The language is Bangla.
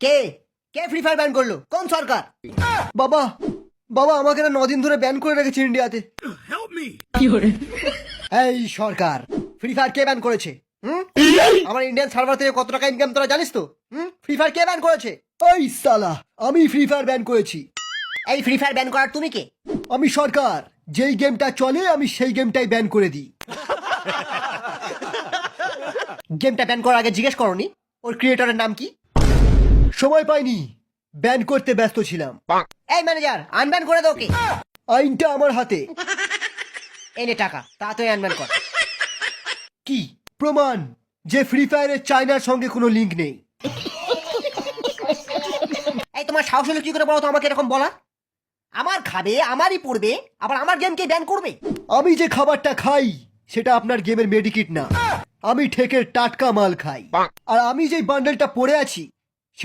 কে কে ফ্রি ফায়ার ব্যান করলো? কোন সরকার? বাবা বাবা আমাকে না 9 দিন ধরে ব্যান করে রেখেছে ইন্ডিয়াতে। এই সরকার, ফ্রি ফায়ার কে ব্যান করেছে? আমার ইন্ডিয়ান সার্ভার থেকে কত টাকা ইনকাম তোরা জানিস তো? ফ্রি ফায়ার কে ব্যান করেছে? ওই সালা, আমি ফ্রি ফায়ার ব্যান করেছি। এই ফ্রি ফায়ার ব্যান করার তুমি কে? আমি সরকার, যেই গেমটা চলে আমি সেই গেমটাই ব্যান করে দিই। গেমটা ব্যান করার আগে জিজ্ঞেস করনি ওর ক্রিয়েটরের নাম কি? সময় পাইনি, ব্যান করতে ব্যস্ত ছিলাম। এই ম্যানেজার, আনব্যান করে দাও কে? আইনটা আমার হাতে। এনে টাকা, তাড়াতাড়ি আনব্যান কর। কি প্রমাণ যে ফ্রি ফায়ারের চায়নার সঙ্গে কোনো লিংক নেই? এই তোমার সাহস হলো কি করে বলো তো আমাকে এরকম বলা? আমার খাবে, আমারই পড়বে, আবার আমার গেমকে ব্যান করবে? আমি যে খাবারটা খাই সেটা আপনার গেমের মেডিকিট না, আমি ঠেকের টাটকা মাল খাই। আর আমি যে বান্ডেলটা পরে আছি